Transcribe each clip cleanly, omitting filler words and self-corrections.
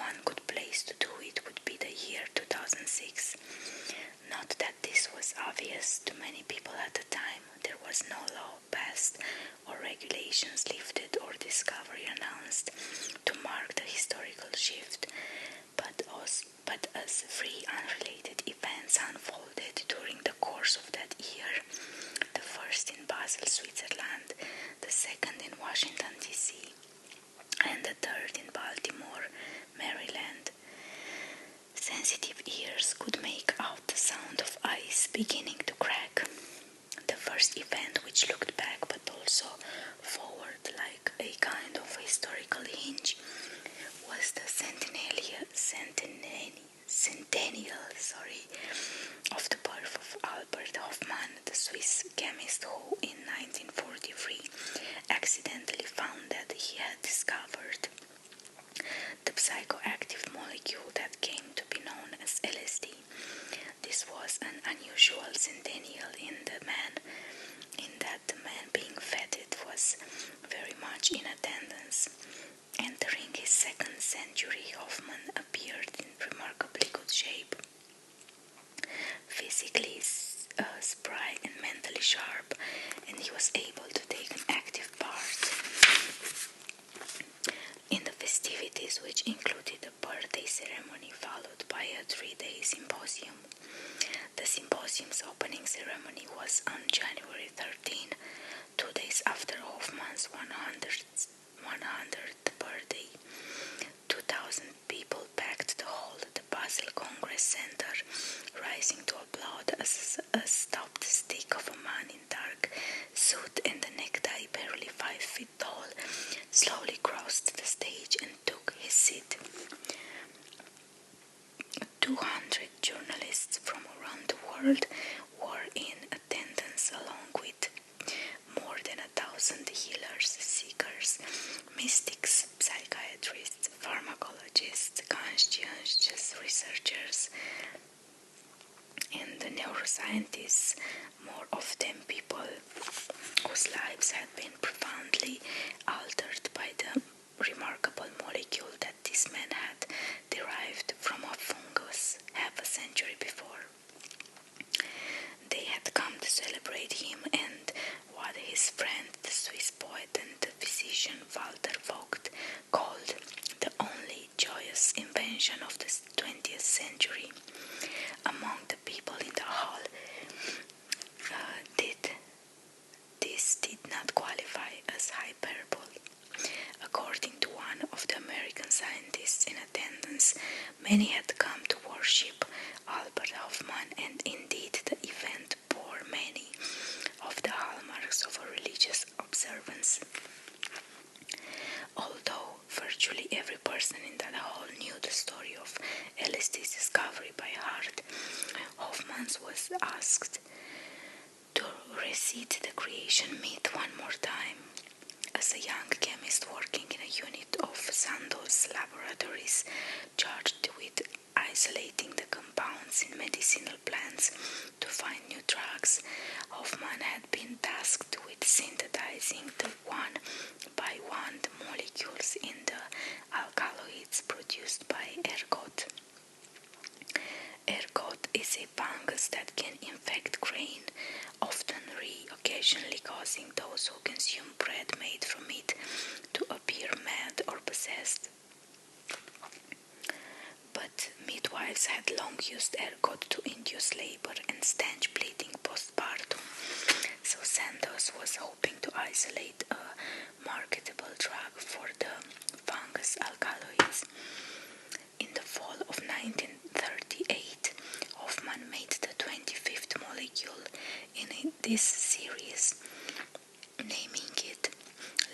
one good place to do it would be the year 2006. Not that this was obvious to many people at the time. There was no law passed or regulations lifted or discovery announced to mark the historical shift, but as three unrelated events unfolded during the course of that year, the first in Basel, Switzerland, the second in Washington, D.C., and the third in Baltimore, Maryland. Sensitive ears could make out the sound of ice beginning to crack. The first event, which looked back but also forward like a kind of historical hinge, was the centennial of the birth of Albert Hofmann, the Swiss chemist who in 1943 accidentally found that he had discovered the psychoactive molecule that came to be known as LSD. This was an unusual centennial in that the man being feted was very much in attendance. Entering his second century, Hoffman appeared in remarkably good shape, physically spry and mentally sharp, and he was able to take an active part in the festivities, which included a birthday ceremony followed by a 3-day symposium. The symposium's opening ceremony was on January 13, 2 days after Hoffmann's 100th birthday. 2,000 people packed the hall at the Basel Congress Center, rising to applaud as a stopped stick of a man in dark suit and a necktie barely 5 feet tall slowly crossed the stage and took his seat. 200 journalists from around the world were in attendance, along with more than 1,000 healers, seekers, mystics, psychiatrists, pharmacologists, conscientious researchers, and the neuroscientists, more of them people whose lives had been profoundly altered by the remarkable molecule that this man had derived from a fungus half a century before. They had come to celebrate him and what his friend, the Swiss poet and the physician Walter Vogt, called the only joyous invention of the 20th century. Among the people in the hall, this did not qualify as hyperbole. According to one of the American scientists in attendance, many had come to worship Albert Hofmann, and indeed the event bore many of the hallmarks of a religious observance. Although virtually every person in that hall knew the story of LSD's discovery by heart, Hoffmann was asked to recite the creation myth one more time. As a young chemist working in a unit of Sandoz laboratories charged with isolating the compounds in medicinal plants to find new drugs, Hoffmann had been tasked with synthesizing the one by one the molecules in the alkaloids produced by ergot. Ergot is a fungus that can infect grain, often occasionally causing those who consume bread made from it to appear mad or possessed. But midwives had long used ergot to induce labor and stench bleeding postpartum, so Sandoz was hoping to isolate a marketable drug for the fungus alkaloids. In the fall of 1938, Hoffmann made the 25th molecule in this series, naming it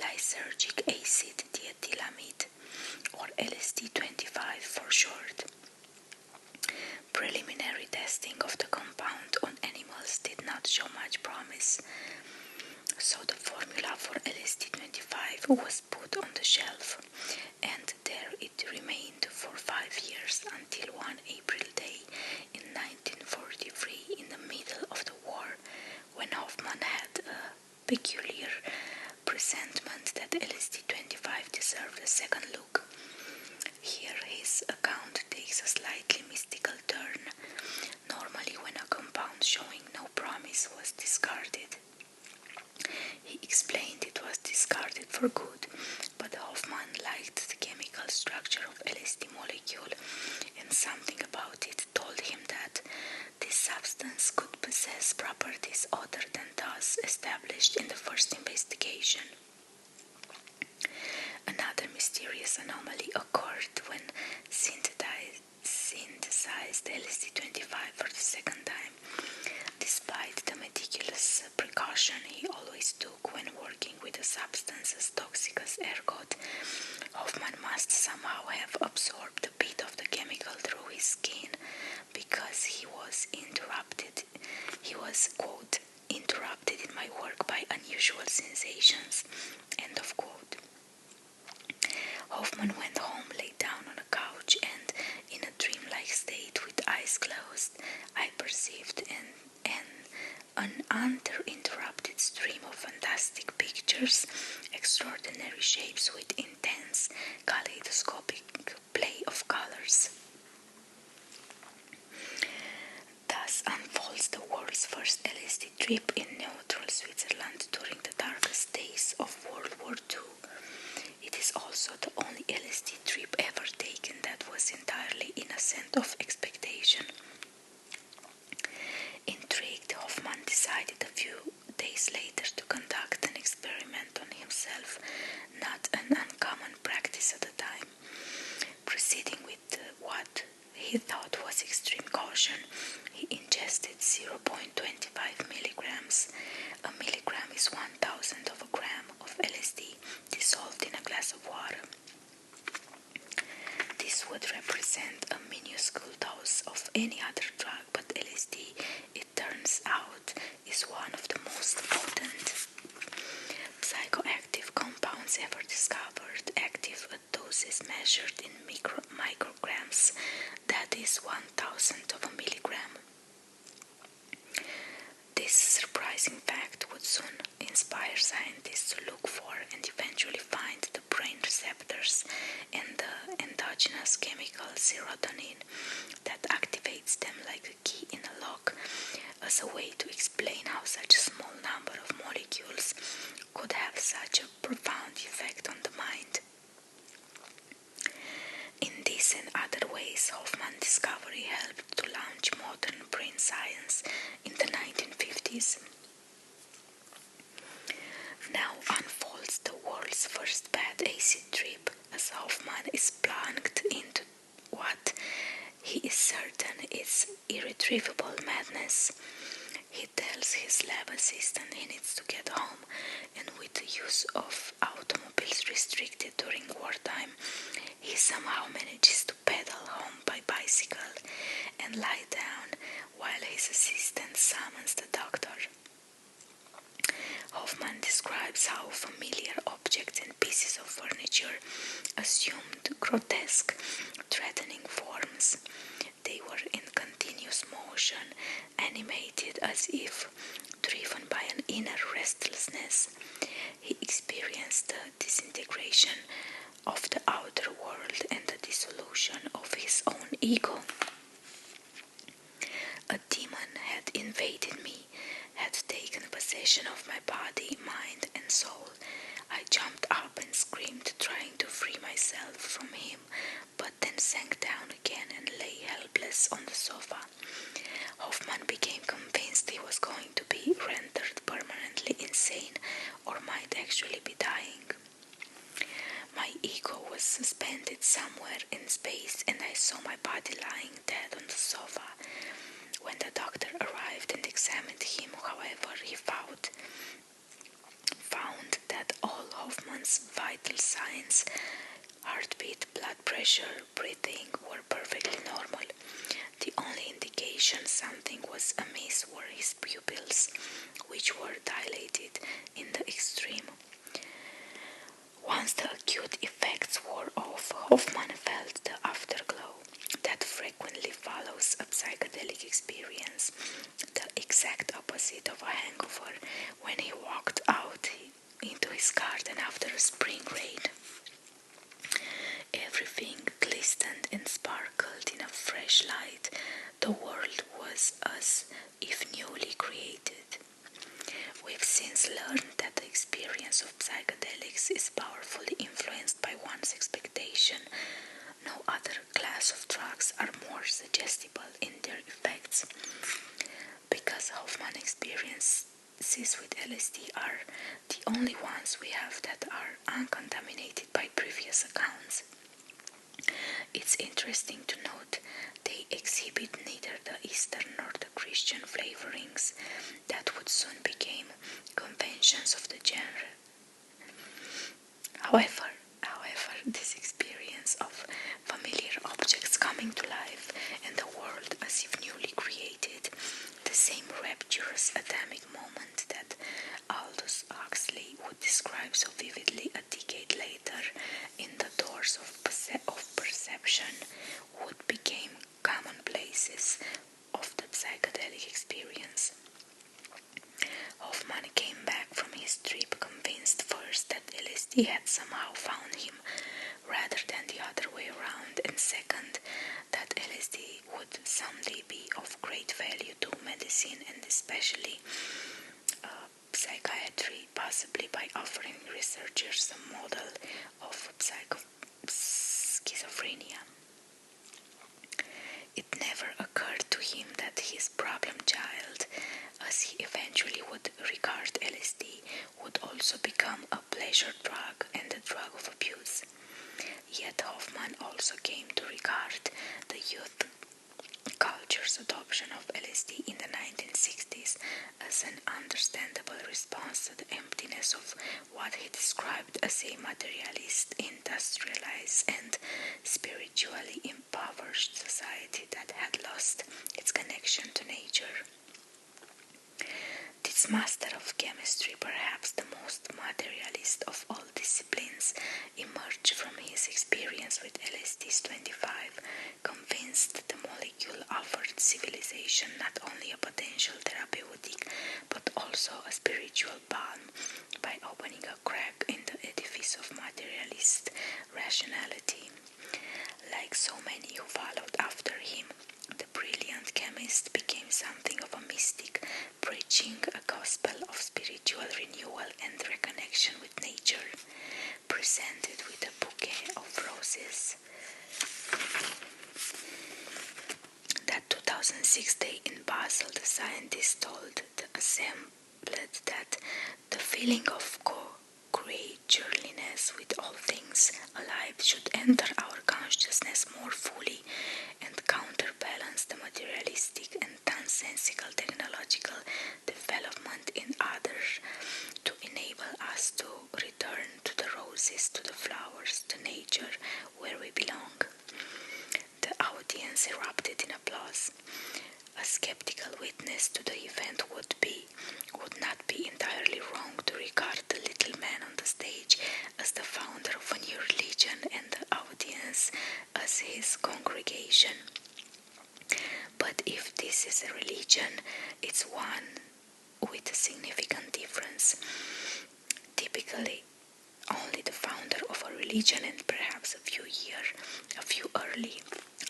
lysergic acid diethylamide, or LSD-25 for short. Preliminary testing of the compound on animals did not show much promise, so the formula for LSD-25 was put on the shelf, and there it remained for 5 years until one April day in 1943, in the middle of the war, when Hoffmann had a peculiar presentiment that LSD-25 deserved a second look. Here his for good, but Hoffman liked the chemical structure of LSD molecule, and something about it told him that this substance could possess properties other than those established in the first investigation. Another mysterious anomaly occurred when synthesized LSD-25 for the second time. Despite the meticulous precaution he always took when working with a substance as toxic as ergot, Hoffman must somehow have absorbed a bit of the chemical through his skin, because he was quote, interrupted in my work by unusual sensations, end of quote. Hoffman went home, lay down on a couch, and in a dreamlike state with eyes closed, I perceived an uninterrupted stream of fantastic pictures, extraordinary shapes with intense kaleidoscopic play of colors. Thus unfolds the world's first LSD trip in neutral Switzerland during the darkest days of World War II. It is also the only LSD trip ever taken that was entirely innocent of expectation. Intrigued, Hoffman decided a few days later to conduct an experiment on himself, not an uncommon practice at the time. Proceeding with what he thought was extreme caution, he ingested 0.25 milligrams. A milligram is 1,000th of a gram of LSD dissolved in a glass of water. This would represent a minuscule dose of any other drug, but LSD, it turns out, is one of the most potent psychoactive compounds ever discovered, active at doses measured in micrograms, that is 1,000th of a milligram. This surprising fact would soon inspire scientists to look for and eventually find the brain receptors and the endogenous chemical serotonin that activates them like a key in a lock, as a way to explain how such a small number of molecules could have such a profound effect on the mind. In this and other ways, Hoffman's discovery helped to launch modern brain science in the 1950s. Now unfolds the world's first bad acid trip, as Hoffman is plunged into what he is certain is irretrievable madness. He tells his lab assistant he needs to get home, and with the use of automobiles restricted during wartime, he somehow manages to pedal home by bicycle and lie down while his assistant summons the doctor. Hoffman describes how familiar objects and pieces of furniture assumed grotesque, threatening forms. They were in continuous motion, animated as if driven by an inner restlessness. He experienced the disintegration of the outer world and the dissolution of his own ego. A demon had invaded me, had taken possession of my body, mind, and soul. I jumped up and screamed, trying to free myself from him, but then sank down again and lay helpless on the sofa. Hoffman became convinced he was going to be rendered permanently insane, or might actually be dying. My ego was suspended somewhere in space, and I saw my body lying dead on the sofa. When the doctor arrived and examined him, however, he found that all Hoffman's vital signs, heartbeat, blood pressure, breathing, were perfectly normal. The only indication something was amiss were his pupils, which were dilated in the extreme. Once the acute effects wore off, Hoffman felt the afterglow that frequently follows a psychedelic experience, the exact opposite of a hangover, when he walked out into his garden after a spring rain. Everything glistened and sparkled in a fresh light. The world was as if newly created. We've since learned that the experience of psychedelics is powerfully influenced by one's expectation. No other class of drugs are more suggestible in their effects. Because Hoffman experiences with LSD are the only ones we have that are uncontaminated by previous accounts. It's interesting to note they exhibit neither the Eastern nor the Christian flavorings that would soon become conventions of the genre. However, this experience of familiar objects coming to life and the world as if newly created, the same rapturous atomic moment that Aldous Huxley would describe so vividly a decade later in The Doors of Perception, would become commonplaces of the psychedelic experience. Hoffman came back from his trip convinced first that LSD had somehow found him rather than the other way around, and second, that LSD would someday be of great value to medicine and especially psychiatry, possibly by offering researchers a model of schizophrenia. It never occurred to him that his problem child, as he eventually would regard LSD, would also become a pleasure drug and a drug of abuse. Yet Hoffman also came to regard the youth culture's adoption of LSD in the 1960s as an understandable response to the emptiness of what he described as a materialist, industrialized, and spiritually impoverished society that had lost its connection to nature. This master of chemistry, perhaps the most materialist of all disciplines, emerged from his experience with LSD's 25, convinced the molecule offered civilization not only a potential therapeutic but also a spiritual balm by opening a crack in the edifice of materialist rationality. Like so many who followed after him, the brilliant chemist became something of a mystic, preaching a gospel of spiritual renewal and reconnection with nature, presented with a bouquet of roses. That 2006 day in Basel, the scientist told the assemblage that the feeling of co-creatureliness with all things alive should enter our consciousness more fully and counterbalance the materialistic and nonsensical technological development in others to enable us to return to the roses, to the flowers, to nature, where we belong. The audience erupted in applause. A skeptical witness to the event would not be entirely wrong to regard the little man on the stage as the founder of a new religion and the audience as his congregation. But if this is a religion, it's one with a significant difference. Typically, only the founder of a religion and perhaps a few early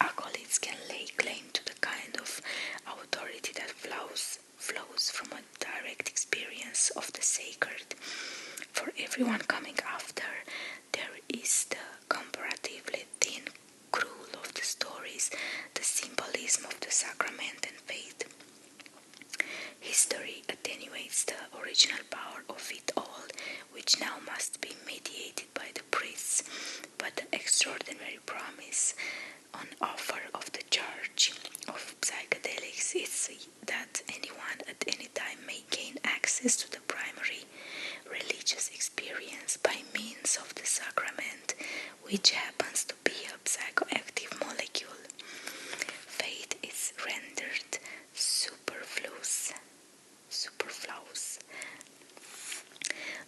acolytes can lay claim to the kind of authority that flows from a direct experience of the sacred. For everyone coming after, there is the comparatively thin gruel of the stories, the symbolism of the sacrament and faith. History attenuates the original power of it all, which now must be mediated by the priests, but the extraordinary promise on offer of the Church of Psychedelics is that anyone at any time may gain access to the primary religious experience by means of the sacrament, which happens to be a psychoactive molecule. Faith is rendered superfluous.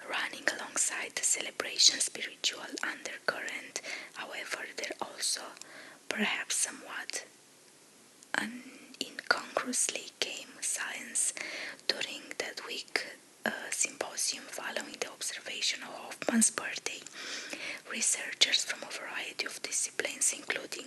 Running alongside the celebration spiritual undercurrent, however, there also, perhaps somewhat incongruously, came science. During that week symposium following the observation of Hoffman's birthday, researchers from a variety of disciplines, including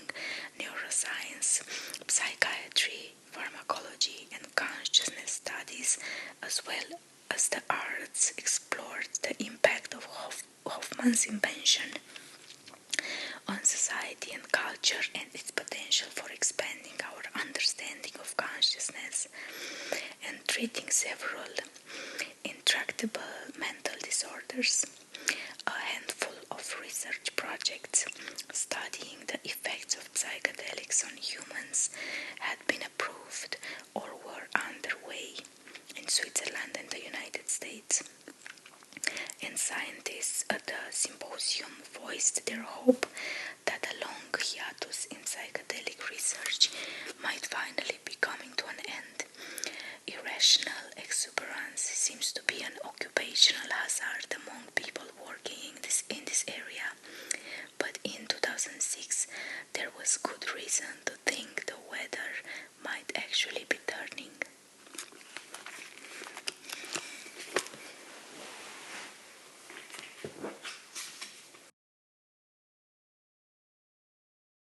neuroscience, science, psychiatry, pharmacology, and consciousness studies, as well as the arts, explored the impact of Hoffman's invention on society and culture and its potential for expanding our understanding of consciousness and treating several intractable mental disorders. A handful of research projects studying the effects of psychedelics on humans had been approved or were underway in Switzerland and the United States. And scientists at the symposium voiced their hope that a long hiatus in psychedelic research might finally be coming to an end. Irrational exuberance seems to be an occupational hazard among people working in this area, but in 2006 there was good reason to think the weather might actually be